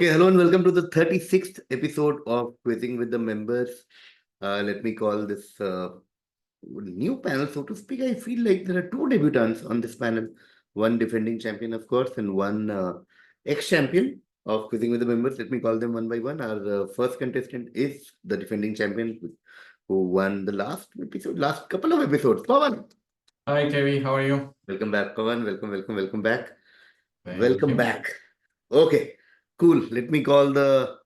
Okay, hello and welcome to the 36th episode of Quizzing with the Members. Let me call this new panel, so to speak. I feel like there are two debutants on this panel. One defending champion, of course, and one ex-champion of Quizzing with the Members. Let me call them one by one. Our first contestant is the defending champion who won the last couple of episodes. Pavan! Hi, KV. How are you? Welcome back, Pavan. Welcome back. Thank you. Back. Okay, cool. Let me call the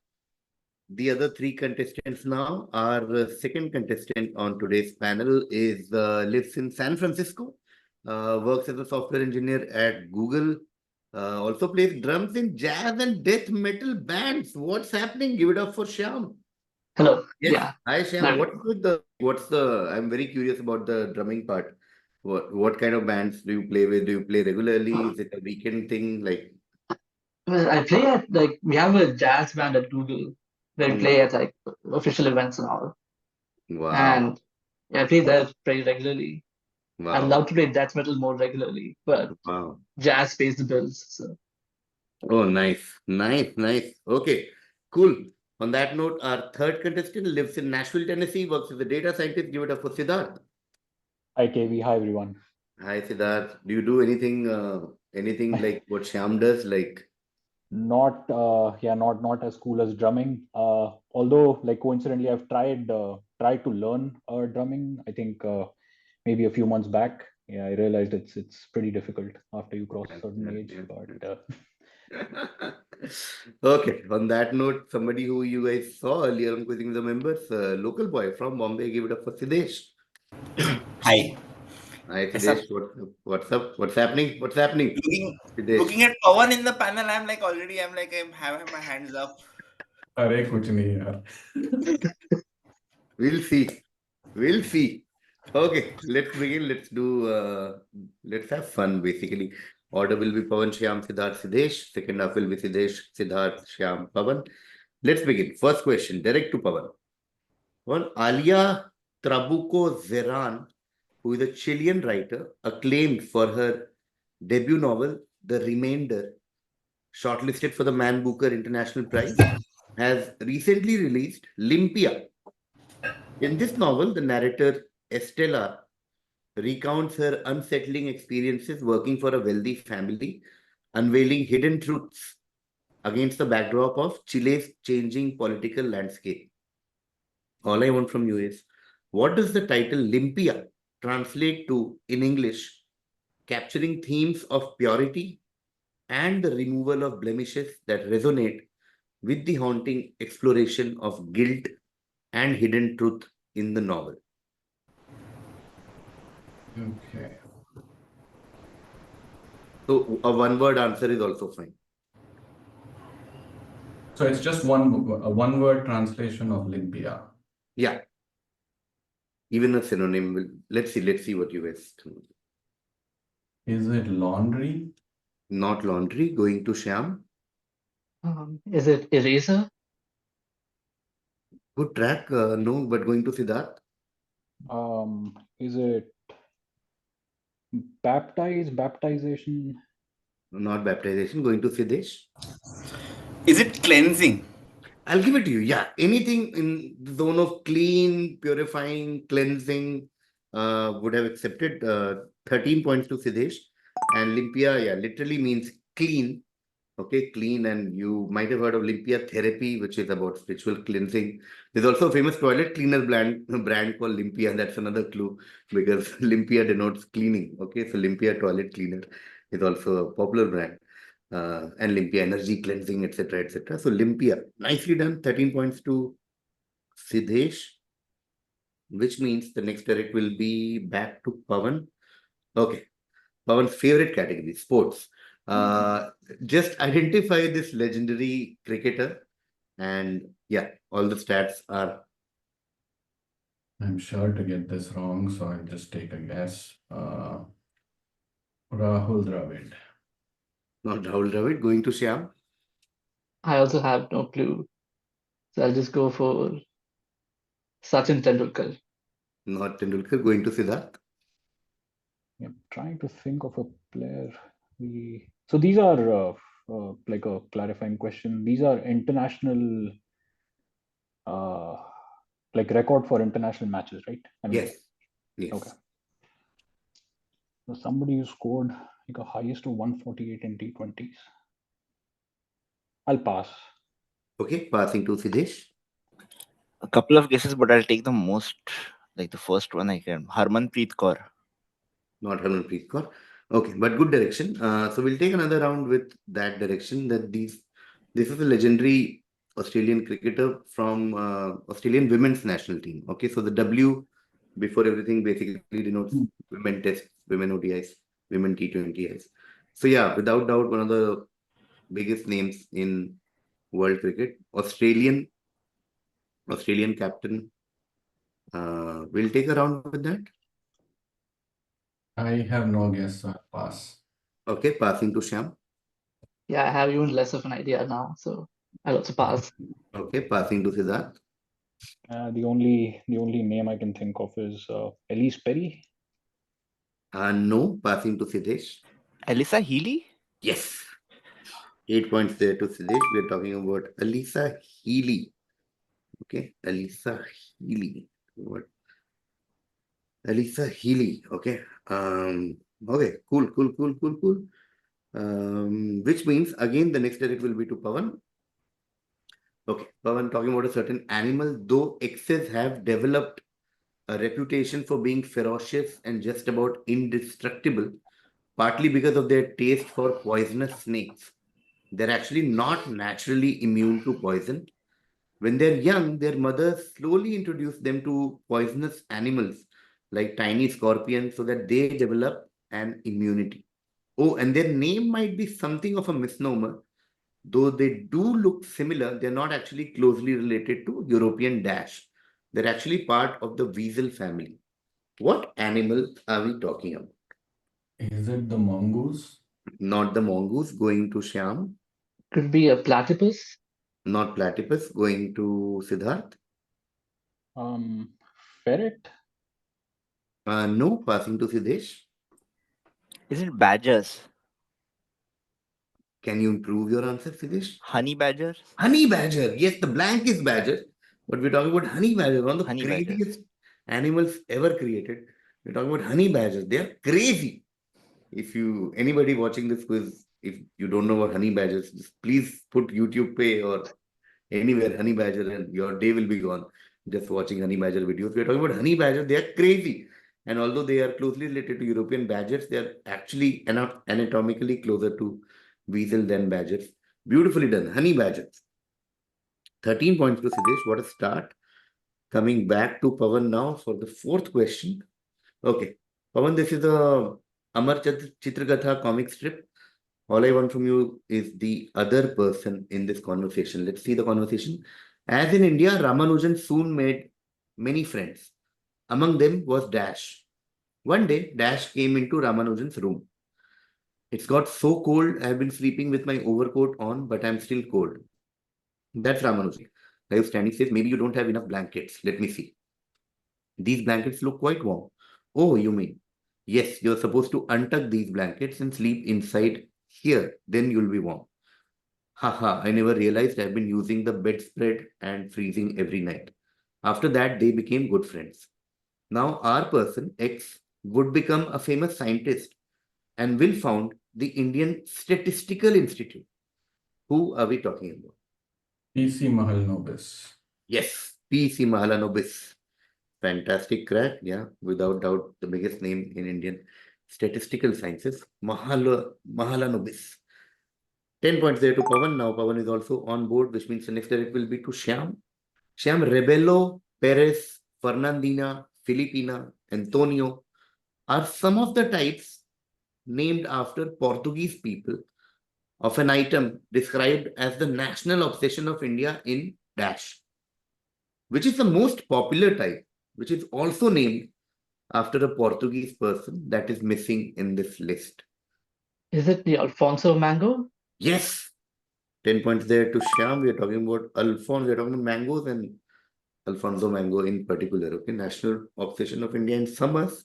other three contestants now. Our second contestant on today's panel is lives in San Francisco, works as a software engineer at Google, also plays drums in jazz and death metal bands. What's happening? Give it up for Shyam. Hello. Yes. Yeah. Hi, Shyam. What's the? I'm very curious about the drumming part. What kind of bands do you play with? Do you play regularly? Is it a weekend thing? Well, I play at we have a jazz band at Google where we play at official events and all. Wow. And yeah, I play there pretty regularly. Wow. I'd love to play death metal more regularly, but Wow. jazz pays the bills. So. Oh, nice. Okay, cool. On that note, our third contestant lives in Nashville, Tennessee, works as a data scientist. Give it up for Sidharth. Hi, KV. Hi, everyone. Hi, Sidharth. Do you do anything like what Shyam does? Not as cool as drumming. Although, coincidentally, I've tried to learn drumming. I think maybe a few months back. Yeah, I realized it's pretty difficult after you cross a certain age. But okay. On that note, somebody who you guys saw earlier on Quizzing the Members, local boy from Bombay. Give it up for Sidhesh. Hi. Hi, Sidhesh. What's up? What's happening? Looking at Pavan in the panel, I'm having my hands up. Arey, kuch nahi yaar. We'll see. Okay, let's begin. Let's have fun, basically. Order will be Pavan, Shyam, Sidharth, Sidhesh. Second half will be Sidhesh, Sidharth, Shyam, Pavan. Let's begin. First question, direct to Pavan. One, Alia Trabuco Zeran, who is a Chilean writer, acclaimed for her debut novel, The Remainder, shortlisted for the Man Booker International Prize, has recently released Limpia. In this novel, the narrator Estela recounts her unsettling experiences working for a wealthy family, unveiling hidden truths against the backdrop of Chile's changing political landscape. All I want from you is, what does the title Limpia translate to in English, capturing themes of purity and the removal of blemishes that resonate with the haunting exploration of guilt and hidden truth in the novel? Okay. So a one-word answer is also fine. So it's just one-word translation of Limpia. Yeah. Even a synonym will. Let's see what you guys think. Is it laundry? Not laundry. Going to Shyam. Is it eraser? Good track. No, but going to Sidharth. is it baptization? Not baptization. Going to Sidhesh. Is it cleansing? I'll give it to you. Yeah. Anything in the zone of clean, purifying, cleansing would have accepted 13 points to Sidhesh. And Limpia, yeah, literally means clean. Okay, clean. And you might have heard of Limpia therapy, which is about spiritual cleansing. There's also a famous toilet cleaner brand called Limpia. That's another clue because Limpia denotes cleaning. Okay, so Limpia toilet cleaner is also a popular brand. And Limpia energy cleansing, etc. So Limpia, nicely done. 13 points to Sidhesh, which means the next direct will be back to Pavan. Okay, Pavan's favorite category, sports. Just identify this legendary cricketer, and yeah, all the stats are. I'm sure to get this wrong, so I'll just take a guess. Rahul Dravid. Not Rahul Dravid. Going to Shyam. I also have no clue. So I'll just go for Sachin Tendulkar. Not Tendulkar. Going to Sidharth. I'm trying to think of a player. So these are like a clarifying question. These are international, like record for international matches, right? I mean, Yes. Yes. okay. So somebody who scored like a highest of 148 in T20s. I'll pass. Okay, passing to Sidhesh. A couple of guesses, but I'll take the most, like the first one I can. Harmanpreet Kaur. Not Harmanpreet Kaur. Okay, but good direction. So we'll take another round with that direction. This is a legendary Australian cricketer from Australian women's national team. Okay, so the W before everything basically denotes women test, women ODIs, women T20Is. So yeah, without doubt, one of the biggest names in world cricket, Australian captain. We'll take a round with that. I have no guess, so I'll pass. Okay, passing to Shyam. Yeah, I have even less of an idea now, so I'll also pass. Okay, passing to Sidharth. The only name I can think of is Elise Perry. No, passing to Sidhesh. Alyssa Healy? Yes. 8 points there to Sidhesh. We are talking about Alyssa Healy. Okay, Alyssa Healy. What? Alyssa Healy. Okay. Okay, cool. Which means again the next direct will be to Pavan. Okay, Pavan talking about a certain animal, though X's have developed a reputation for being ferocious and just about indestructible, partly because of their taste for poisonous snakes. They're actually not naturally immune to poison. When they're young, their mothers slowly introduce them to poisonous animals like tiny scorpions so that they develop an immunity. Oh, and their name might be something of a misnomer. Though they do look similar, they're not actually closely related to European dash. They're actually part of the weasel family. What animal are we talking about? Is it the mongoose? Not the mongoose, going to Shyam. Could be a platypus. Not platypus, going to Sidharth. Ferret. No, passing to Sidhesh. Is it badgers? Can you improve your answer, Sidhesh? Honey badgers? Honey badger. Yes, the blank is badger, but we're talking about honey badger, one of the Honey badgers. craziest animals ever created. We're talking about honey badgers. They are crazy. If anybody watching this quiz, if you don't know what honey badgers, just please put YouTube pay or anywhere honey badger and your day will be gone just watching honey badger videos. We're talking about honey badger. They are crazy. And although they are closely related to European badgers, they are actually anatomically closer to weasel than badgers. Beautifully done. Honey badgers. 13 points to Sidhesh. What a start. Coming back to Pavan now for the fourth question. Okay. Pavan, this is a Amar Chitragatha comic strip. All I want from you is the other person in this conversation. Let's see the conversation. As in India, Ramanujan soon made many friends. Among them was Dash. One day, Dash came into Ramanujan's room. It's got so cold, I've been sleeping with my overcoat on, but I'm still cold. That's Ramanujan. Live standing says, maybe you don't have enough blankets. Let me see. These blankets look quite warm. Oh, you mean? Yes, you're supposed to untuck these blankets and sleep inside here. Then you'll be warm. Haha, I never realized I've been using the bedspread and freezing every night. After that, they became good friends. Now, our person, X, would become a famous scientist and will found the Indian Statistical Institute. Who are we talking about? PC Mahalanobis. Yes, P.C. Mahalanobis. Fantastic crack. Yeah, without doubt, the biggest name in Indian statistical sciences. Mahalanobis. 10 points there to Pavan. Now Pavan is also on board, which means the next direct will be to Shyam. Shyam, Rebelo, Perez, Fernandina, Filipina, Antonio are some of the types named after Portuguese people of an item described as the national obsession of India in Dash, which is the most popular type, which is also named after a Portuguese person that is missing in this list. Is it the Alfonso mango? Yes, 10 points there to Shyam. We are talking about Alfonso, we are talking about mangoes and Alfonso mango in particular. Okay, national obsession of India in summers.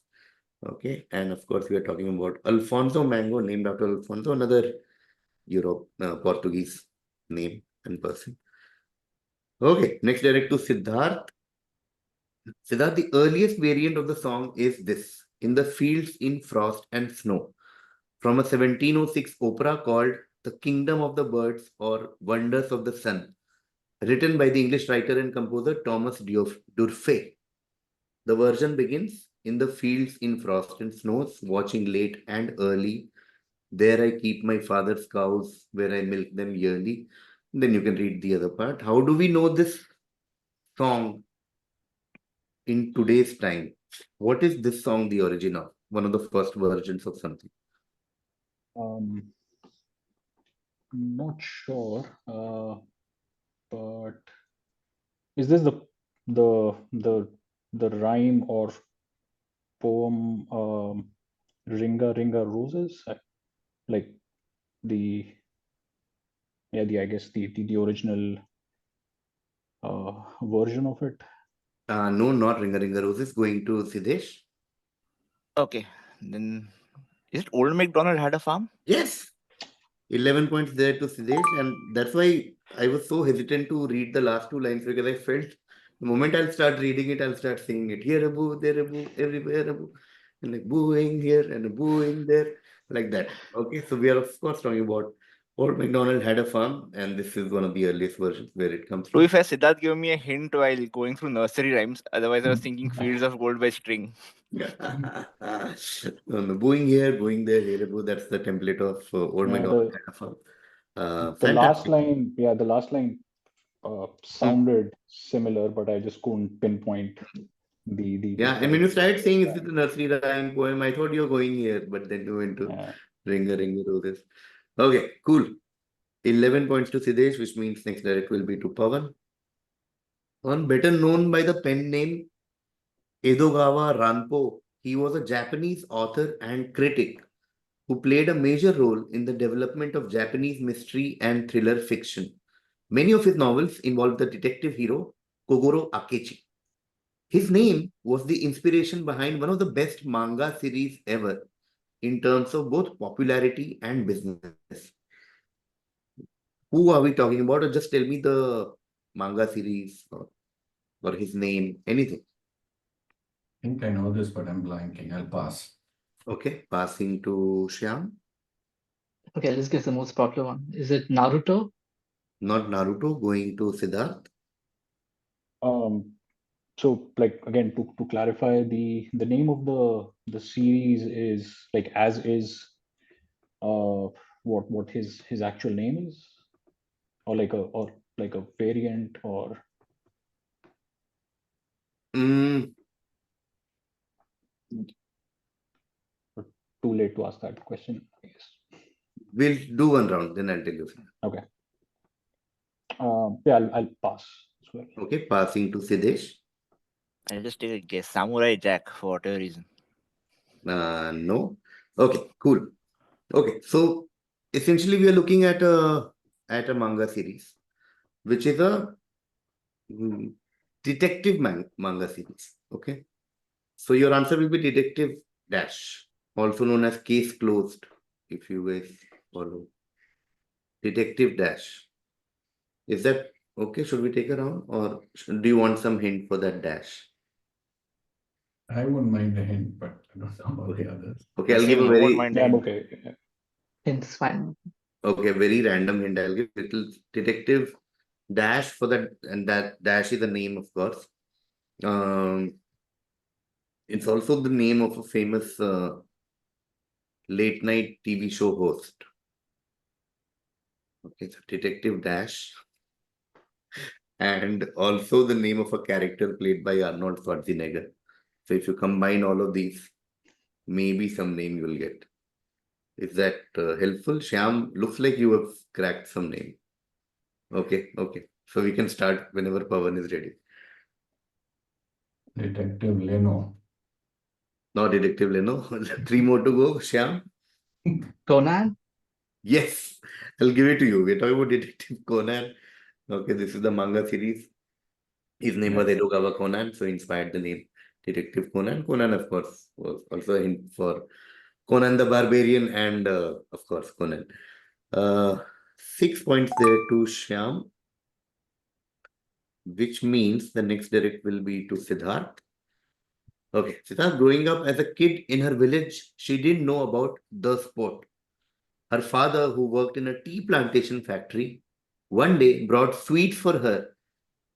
Okay, and of course, we are talking about Alfonso mango, named after Alfonso, another Europe, Portuguese name and person. Okay, next direct to Sidharth. Sidharth, the earliest variant of the song is this: In the Fields in Frost and Snow, from a 1706 opera called The Kingdom of the Birds or Wonders of the Sun, written by the English writer and composer Thomas D'Urfey. The version begins: In the fields in frost and snows, watching late and early. There I keep my father's cows, where I milk them yearly. Then you can read the other part. How do we know this song in today's time? What is this song the origin of? One of the first versions of something. Not sure, but is this the rhyme or poem Ringa Ringa Roses? Like the I guess the original version of it. No, not Ringa Ringa Roses. Going to Sidhesh. Okay, then is it Old MacDonald had a farm? Yes. 11 points there to Sidhesh, and that's why I was so hesitant to read the last two lines, because I felt the moment I'll start reading it, I'll start singing it. Here a boo, there a boo, everywhere a boo. And like booing here and a booing there, like that. Okay, so we are of course talking about Old MacDonald had a farm, and this is one of the earliest versions where it comes So from. if Siddharth gave me a hint while going through nursery rhymes, otherwise I was thinking Fields of Gold by String. No, booing here, booing there, here a boo. That's the template of Old Yeah, MacDonald had a farm. the last Fantastic. line, the last line sounded similar, but I just couldn't pinpoint the Yeah, and when you correct. started saying is it a nursery rhyme poem, I thought you were going here, but then you went to Yeah. Ringa Ringa Roses. Okay, cool. 11 points to Sidhesh, which means next direct will be to Pavan. One better known by the pen name Edogawa Ranpo, he was a Japanese author and critic who played a major role in the development of Japanese mystery and thriller fiction. Many of his novels involved the detective hero Kogoro Akechi. His name was the inspiration behind one of the best manga series ever in terms of both popularity and business. Who are we talking about? Or just tell me the manga series or his name, anything. I think I know this, but I'm blanking. I'll pass. Okay, passing to Shyam. Okay, let's guess the most popular one. Is it Naruto? Not Naruto, going to Sidharth. So like again to clarify, the name of the series is like as is what his actual name is, or like a variant, or Mm, too late to ask that question, I guess. we'll do one round, then I'll tell you. Okay. Yeah, I'll pass as well. Okay, passing to Sidhesh. I'll just take a guess. Samurai Jack for whatever reason. No. Okay, cool. Okay, so essentially we are looking at a manga series, which is a detective manga series. Okay, so your answer will be Detective Dash, also known as Case Closed, if you guys follow. Detective Dash. Is that okay? Should we take a round, or do you want some hint for that dash? I wouldn't mind a hint, but I don't know about Okay. the others. Okay, I'll Same, give a you won't very mind Yeah, I'm hint. okay. Yeah. Hint's fine. okay, very random hint. I'll give little Detective Dash for that, and that Dash is the name, of course. It's also the name of a famous late night TV show host. Okay, so Detective Dash, and also the name of a character played by Arnold Schwarzenegger. So if you combine all of these, maybe some name you will get. Is that helpful? Shyam, looks like you have cracked some name. Okay, okay. So we can start whenever Pavan is ready. Detective Leno. Now Detective Leno. 3 more to go. Shyam? Conan? Yes, I'll give it to you. We're talking about Detective Conan. Okay, this is the manga series. His name was Edogawa Conan, so inspired the name Detective Conan. Conan, of course, was also a hint for Conan the Barbarian and, of course, Conan. 6 points there to Shyam, which means the next direct will be to Sidharth. Okay, Sidharth, growing up as a kid in her village, she didn't know about the sport. Her father, who worked in a tea plantation factory, one day brought sweets for her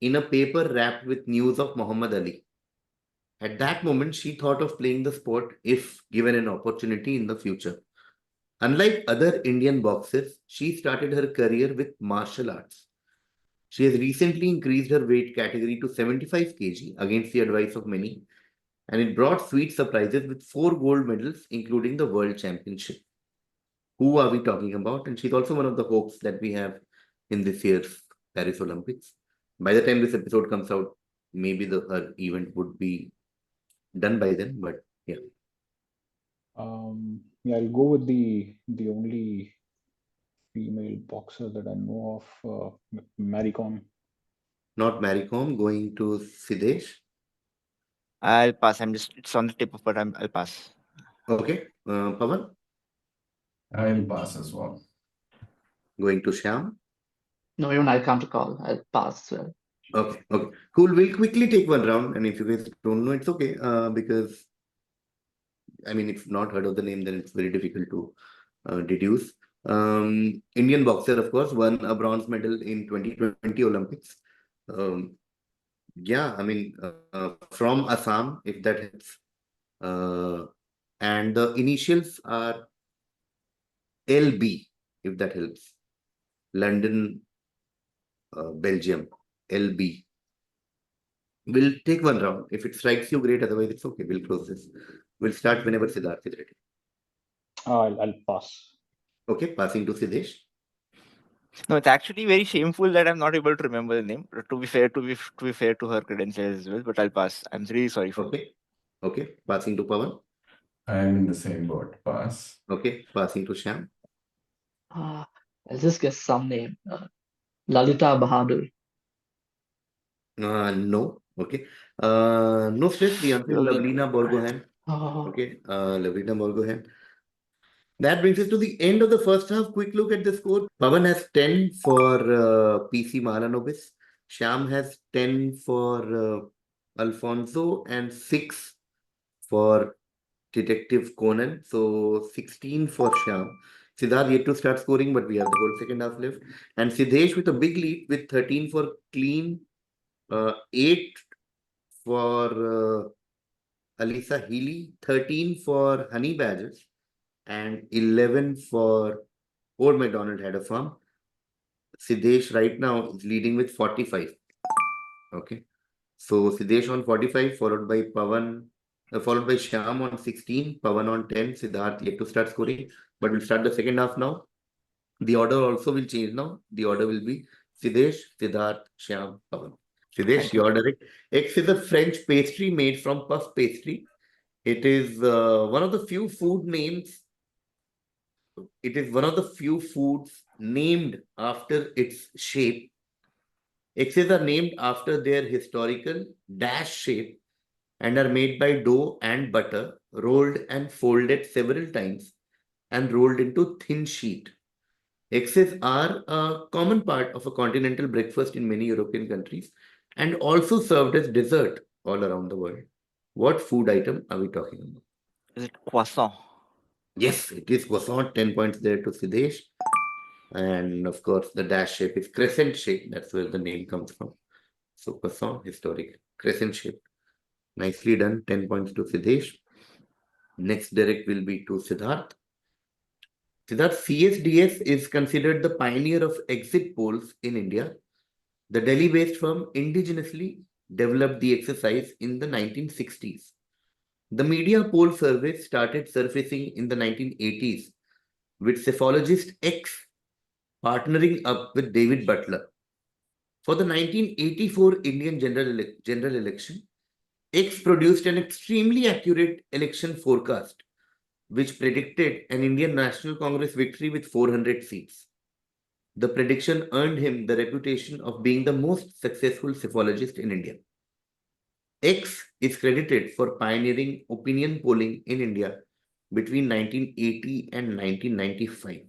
in a paper wrapped with news of Muhammad Ali. At that moment, she thought of playing the sport if given an opportunity in the future. Unlike other Indian boxers, she started her career with martial arts. She has recently increased her weight category to 75 kg against the advice of many, and it brought sweet surprises with 4 gold medals, including the World Championship. Who are we talking about? And she's also one of the hopes that we have in this year's Paris Olympics. By the time this episode comes out, maybe the event would be done by then, but yeah. Yeah, I'll go with the only female boxer that I know of, Mary Kom. Not Mary Kom, going to Sidhesh. I'll pass. It's on the tip of, but I'll pass. Okay, Pavan, I'll pass as well. going to Shyam. No, even I can't recall. I'll pass as well. Okay, okay, cool. We'll quickly take one round, and if you guys don't know, it's okay. Because I mean, if not heard of the name, then it's very difficult to deduce. Indian boxer, of course, won a bronze medal in 2020 Olympics. Yeah, I mean, from Assam, if that helps. And the initials are LB, if that helps. London, Belgium, LB. We'll take one round. If it strikes you, great. Otherwise, it's okay. We'll close this. We'll start whenever Sidharth is ready. I'll pass. Okay, passing to Sidhesh. No, it's actually very shameful that I'm not able to remember the name. To be fair, to be fair to her credentials as well, but I'll pass. I'm really sorry for. Okay, okay, passing to Pavan. I'm in the same boat. Pass. Okay, passing to Shyam. I'll just guess some name. Lalita Bahadur. No. Okay. No stress. The answer is Lavlina Borgohain. Oh, Okay, Lavlina Borgohain. That brings us to the end of the first half. Quick look at the score. Pavan has 10 for PC Mahalanobis. Shyam has 10 for Alfonso and 6 for Detective Conan. So 16 for Shyam. Sidharth yet to start scoring, but we have the whole second half left. And Sidhesh with a big lead with 13 for Clean, 8 for Alisa Healy, 13 for Honey Badgers, and 11 for Old MacDonald Had a Farm. Sidhesh right now is leading with 45. Okay. So Sidhesh on 45, followed by Pavan, followed by Shyam on 16, Pavan on 10, Sidharth yet to start scoring. But we'll start the second half now. The order also will change now. The order will be Sidhesh, Sidharth, Shyam, Pavan. Sidhesh, your direct. X is a French pastry made from puff pastry. It is one of the few food names. It is one of the few foods named after its shape. X's are named after their historical dash shape and are made by dough and butter, rolled and folded several times and rolled into thin sheet. X's are a common part of a continental breakfast in many European countries and also served as dessert all around the world. What food item are we talking about? Is it croissant? Yes, it is croissant. 10 points there to Sidhesh. And of course, the dash shape is crescent shape. That's where the name comes from. So croissant, historic, crescent shape. Nicely done. 10 points to Sidhesh. Next direct will be to Sidharth. Sidharth, CSDS is considered the pioneer of exit polls in India. The Delhi-based firm indigenously developed the exercise in the 1960s. The media poll surveys started surfacing in the 1980s with cephalogist X partnering up with David Butler. For the 1984 Indian general election, X produced an extremely accurate election forecast, which predicted an Indian National Congress victory with 400 seats. The prediction earned him the reputation of being the most successful cephalogist in India. X is credited for pioneering opinion polling in India between 1980 and 1995.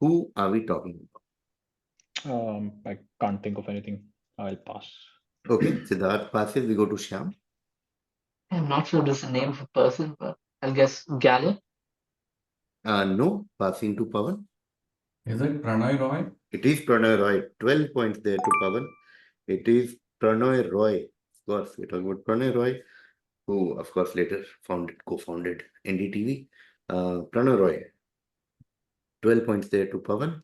Who are we talking about? I can't think of anything. I'll pass. Okay, Sidharth passes. We go to Shyam. I'm not sure this is the name of a person, but I'll guess Gala. No, passing to Pavan. Is it Pranay Roy? It is Pranay Roy. 12 points there to Pavan. It is Pranay Roy. Of course, we're talking about Pranay Roy, who, of course, later co-founded NDTV. Pranay Roy. 12 points there to Pavan.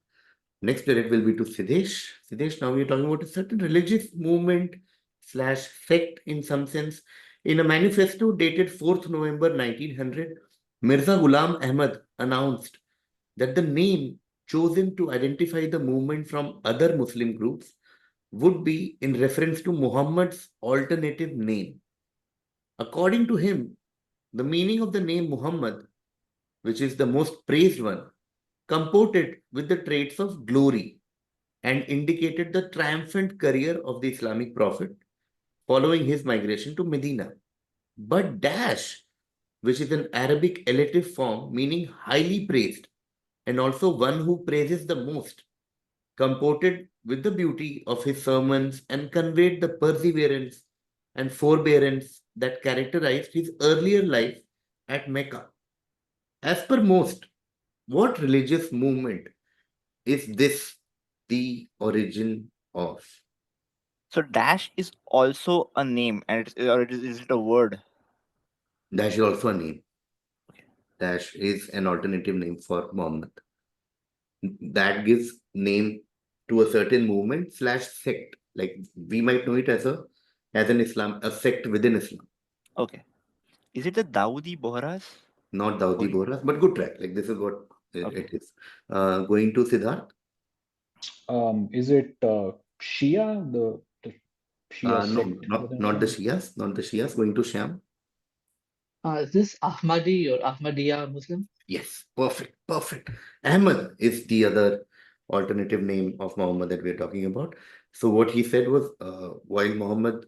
Next direct will be to Sidhesh. Sidhesh, now we're talking about a certain religious movement slash sect in some sense. In a manifesto dated 4th November 1900, Mirza Ghulam Ahmad announced that the name chosen to identify the movement from other Muslim groups would be in reference to Muhammad's alternative name. According to him, the meaning of the name Muhammad, which is the most praised one, comported with the traits of glory and indicated the triumphant career of the Islamic prophet following his migration to Medina. But Dash, which is an Arabic elative form meaning highly praised and also one who praises the most, comported with the beauty of his sermons and conveyed the perseverance and forbearance that characterized his earlier life at Mecca. As per most, what religious movement is this the origin of? So Dash is also a name, and is it a word? Dash is also a name. Dash is an alternative name for Muhammad. That gives name to a certain movement slash sect. Like we might know it as a sect within Islam. Okay. Is it the Dawoodi Bohras? Not Dawoodi Bohras, but good track. Like this is what it is. Going to Sidharth. Is it Shia, the Shia sect? Not the Shias. Not the Shias. Going to Shyam. Is this Ahmadi or Ahmadiyya Muslim? Yes, perfect, perfect. Ahmad is the other alternative name of Muhammad that we're talking about. So what he said was, while Muhammad,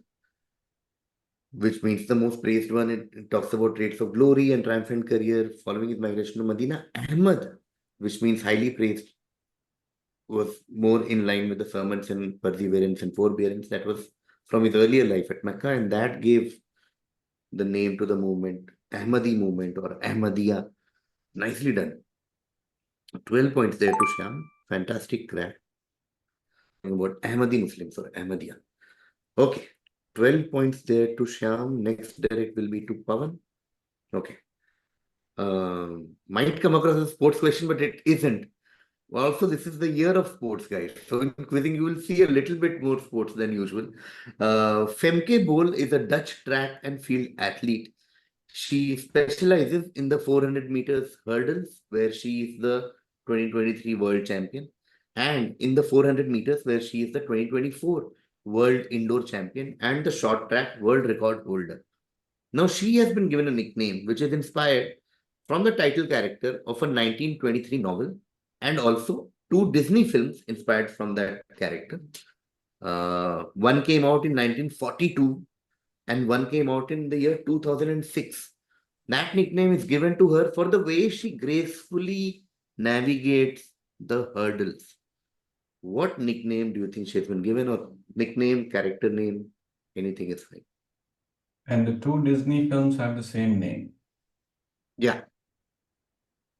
which means the most praised one, it talks about traits of glory and triumphant career following his migration to Medina. Ahmad, which means highly praised, was more in line with the sermons and perseverance and forbearance that was from his earlier life at Mecca, and that gave the name to the movement, Ahmadi movement or Ahmadiyya. Nicely done. 12 points there to Shyam. Fantastic crack. About Ahmadi Muslims or Ahmadiyya. Okay. 12 points there to Shyam. Next direct will be to Pavan. Okay. Might come across as a sports question, but it isn't. Also, this is the year of sports, guys. So in quizzing, you will see a little bit more sports than usual. Femke Bol is a Dutch track and field athlete. She specializes in the 400 meters hurdles, where she is the 2023 world champion, and in the 400 meters, where she is the 2024 world indoor champion and the short track world record holder. Now, she has been given a nickname which is inspired from the title character of a 1923 novel and also two Disney films inspired from that character. One came out in 1942 and one came out in the year 2006. That nickname is given to her for the way she gracefully navigates the hurdles. What nickname do you think she has been given, or nickname, character name, anything is fine? And the two Disney films have the same name. Yeah.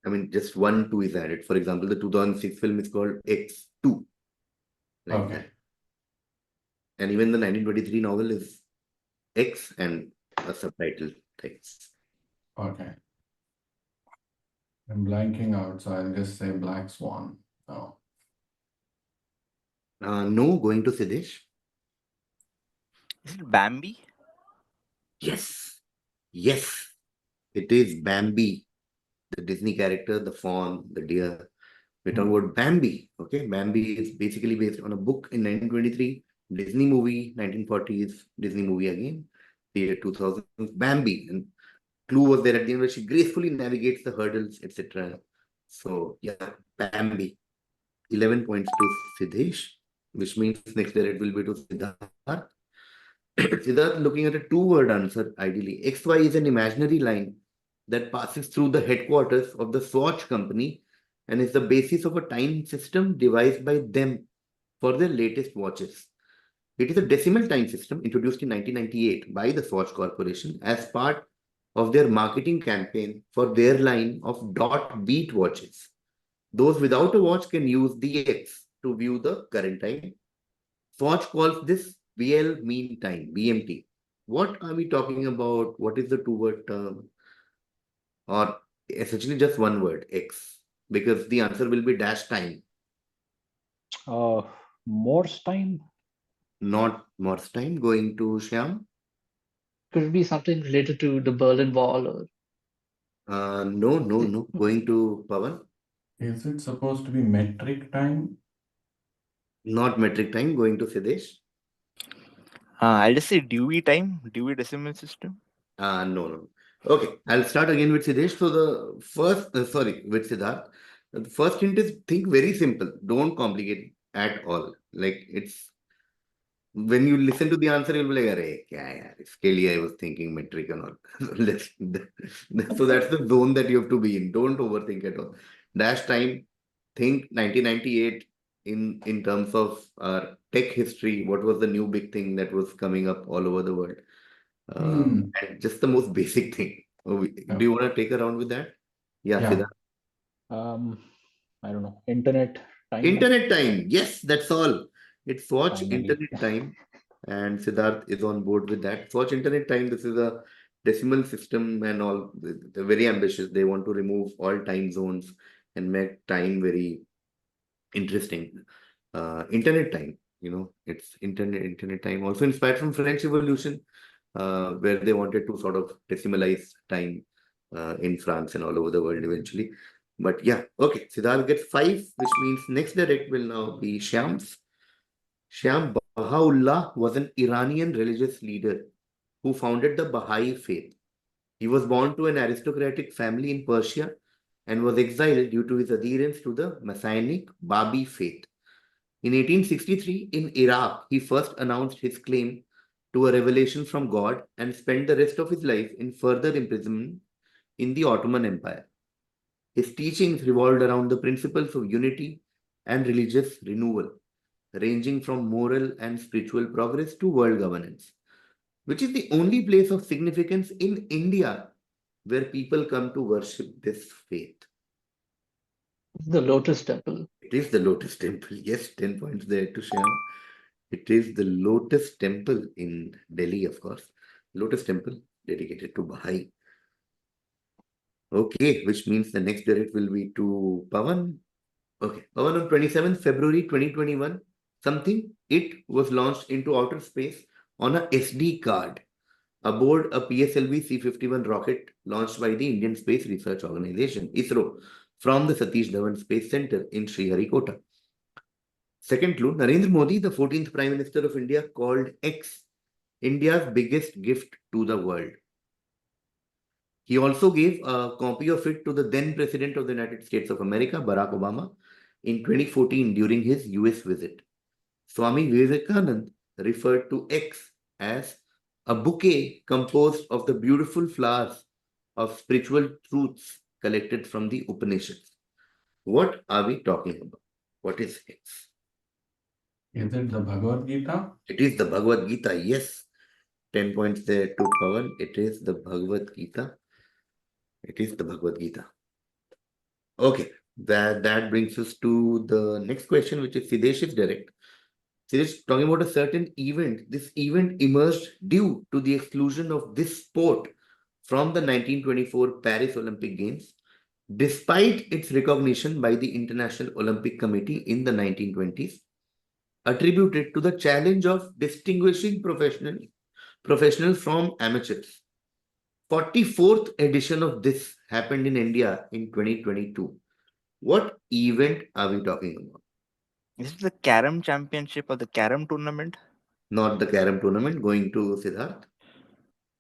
I mean, just 1, 2 is added. For example, the 2006 film is called X2. Like Okay. that. And even the 1923 novel is X and a subtitle text. Okay. I'm blanking out, so I'll just say Black Swan. Oh. No, going to Sidhesh. Is it Bambi? Yes. Yes. It is Bambi, the Disney character, the fawn, the deer. We're talking about Bambi. Okay. Bambi is basically based on a book in 1923, Disney movie, 1940s, Disney movie again, the year 2000, Bambi. And clue was there at the end where she gracefully navigates the hurdles, etc. So, yeah, Bambi. 11 points to Sidhesh, which means next direct will be to Sidharth. Sidharth looking at a two-word answer, ideally. XY is an imaginary line that passes through the headquarters of the Swatch company and is the basis of a time system devised by them for their latest watches. It is a decimal time system introduced in 1998 by the Swatch Corporation as part of their marketing campaign for their line of dot beat watches. Those without a watch can use the X to view the current time. Swatch calls this BL mean time, BMT. What are we talking about? What is the two-word term? Or essentially just one word, X? Because the answer will be dash time, Morse time. not Morse time. Going to Shyam. Could it be something related to the Berlin Wall or No. Going to Pavan. Is it supposed to be metric time? Not metric time. Going to Sidhesh. I'll just say Dewey time, Dewey Decimal System. No. Okay, I'll start again with Sidhesh. So the first, with Sidharth. The first hint is think very simple. Don't complicate at all. Like it's when you listen to the answer, you'll be like, "Arey, kya yaar? Iske liye I was thinking metric and all." So that's the zone that you have to be in. Don't overthink at all. Dash time. Think 1998 in terms of tech history. What was the new big thing that was coming up all over the world? And just the most basic thing. Do you want to take a round with that? Yeah, Yeah. Siddharth. I don't know. Internet time. Internet time. Yes, that's all. It's Swatch Finally. internet time. And Siddharth is on board with that. Swatch internet time. This is a decimal system and all. They're very ambitious. They want to remove all time zones and make time very interesting. Internet time, it's internet time. Also inspired from French Revolution, where they wanted to sort of decimalize time in France and all over the world eventually. But yeah, okay. Siddharth gets 5, which means next direct will now be Shyam's. Shyam Bahaullah was an Iranian religious leader who founded the Baha'i faith. He was born to an aristocratic family in Persia and was exiled due to his adherence to the Messianic Babi faith. In 1863, in Iraq, he first announced his claim to a revelation from God and spent the rest of his life in further imprisonment in the Ottoman Empire. His teachings revolved around the principles of unity and religious renewal, ranging from moral and spiritual progress to world governance, which is the only place of significance in India where people come to worship this faith. the Lotus Temple? It is the Lotus Temple. Yes, 10 points there to Shyam. It is the Lotus Temple in Delhi, of course. Lotus Temple dedicated to Baha'i. Okay, which means the next direct will be to Pavan. Okay, Pavan on 27th February 2021, it was launched into outer space on a SD card aboard a PSLV C-51 rocket launched by the Indian Space Research Organization, ISRO, from the Satish Dhawan Space Center in Sriharikota. Second clue, Narendra Modi, the 14th Prime Minister of India, called X India's biggest gift to the world. He also gave a copy of it to the then President of the United States of America, Barack Obama, in 2014 during his US visit. Swami Vivekananda referred to X as a bouquet composed of the beautiful flowers of spiritual truths collected from the Upanishads. What are we talking about? What is X? Is it the Bhagavad Gita? It is the Bhagavad Gita, yes. 10 points there to Pavan. It is the Bhagavad Gita. It is the Bhagavad Gita. Okay, that brings us to the next question, which is Sidhesh's direct. Sidhesh, talking about a certain event. This event emerged due to the exclusion of this sport from the 1924 Paris Olympic Games, despite its recognition by the International Olympic Committee in the 1920s, attributed to the challenge of distinguishing professionals from amateurs. 44th edition of this happened in India in 2022. What event are we talking about? Is it the Carom Championship or the Carom Tournament? Not the Carom tournament. Going to Sidharth.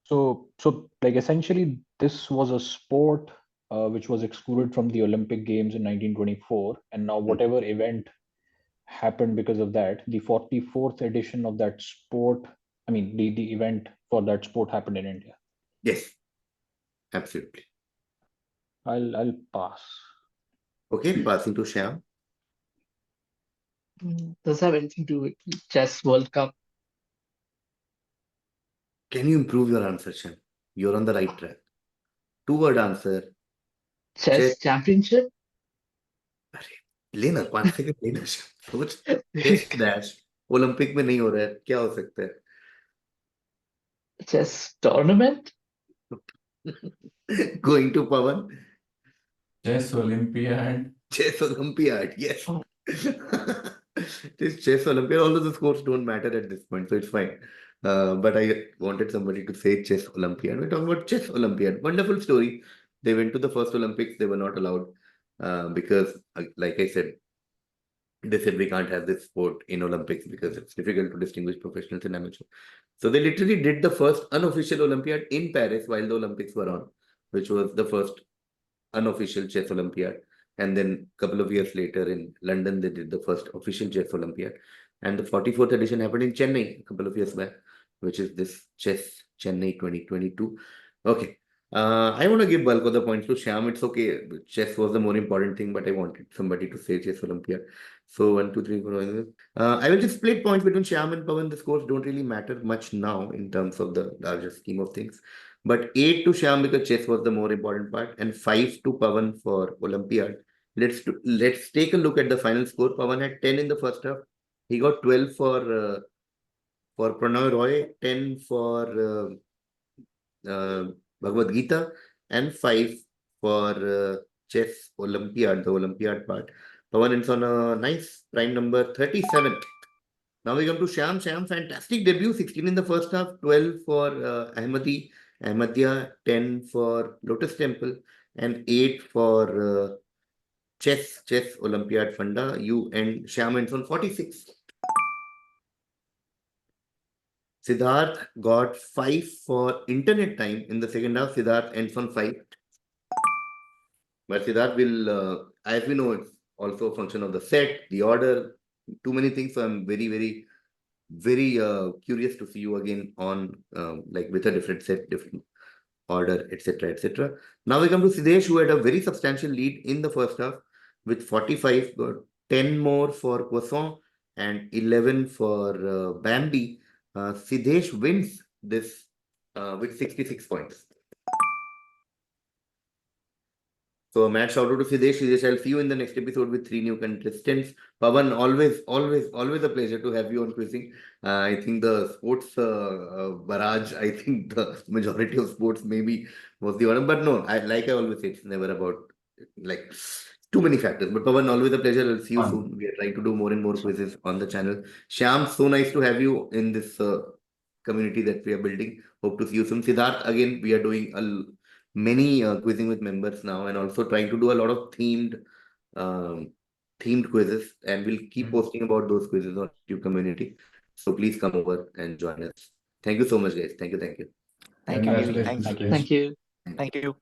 So like essentially, this was a sport which was excluded from the Olympic Games in 1924, and now whatever event happened because of that, the 44th edition of that sport, I mean, the event for that sport happened in India. Yes, absolutely. I'll pass. Okay, passing to Shyam. Does it have anything to do with chess World Cup? Can you improve your answer, Shyam? You're on the right track. Two-word answer. Chess championship? लेना 5 second लेना सोच chess dash Olympic में नहीं हो रहा है क्या हो सकता है Chess tournament? going to Pavan Chess Olympiad. chess Olympiad yes this chess Olympiad although the scores don't matter at this point so it's fine but I wanted somebody to say chess Olympiad we're talking about chess Olympiad wonderful story they went to the first Olympics they were not allowed because like I said they said we can't have this sport in Olympics because it's difficult to distinguish professionals and amateur. So they literally did the first unofficial Olympiad in Paris while the Olympics were on, which was the first unofficial chess Olympiad. And then a couple of years later in London, they did the first official chess Olympiad. And the 44th edition happened in Chennai a couple of years back, which is this chess Chennai 2022. Okay. I want to give bulk of the points to Shyam. It's okay. Chess was the more important thing, but I wanted somebody to say chess Olympiad. So 1, 2, 3, 4. I will just split points between Shyam and Pavan. The scores don't really matter much now in terms of the larger scheme of things. But 8 to Shyam because chess was the more important part, and 5 to Pavan for Olympiad. Let's take a look at the final score. Pavan had 10 in the first half. He got 12 for Pranoy Roy, 10 for Bhagavad Gita, and 5 for chess Olympiad, the Olympiad part. Pavan ends on a nice prime number 37. Now we come to Shyam. Shyam, fantastic debut. 16 in the first half, 12 for Ahmadiyya, 10 for Lotus Temple, and 8 for chess Olympiad Funda. You and Shyam ends on 46. Sidharth got 5 for internet time in the second half. Sidharth ends on 5. But Sidharth will, as we know, it's also a function of the set, the order, too many things. So I'm very curious to see you again on like with a different set, different order, etc. etc. Now we come to Sidhesh, who had a very substantial lead in the first half with 45, got 10 more for Poisson and 11 for Bambi. Sidhesh wins this with 66 points. So a mad shout out to Sidhesh. Sidhesh, I'll see you in the next episode with 3 new contestants. Pavan, always a pleasure to have you on quizzing. I think the sports barrage, I think the majority of sports maybe was the order. But no, I always say, it's never about like too many factors. But Pavan, always a pleasure. I'll see you soon. We are trying to do more and more quizzes on the channel. Shyam, so nice to have you in this community that we are building. Hope to see you soon. Sidharth, again, we are doing many quizzing with members now and also trying to do a lot of themed quizzes, and we'll keep posting about those quizzes on YouTube community. So please come over and join us. Thank you so much, guys. Thank you. Thank you. Congratulations, Thank you. Sidhesh. Thank you. Thank you.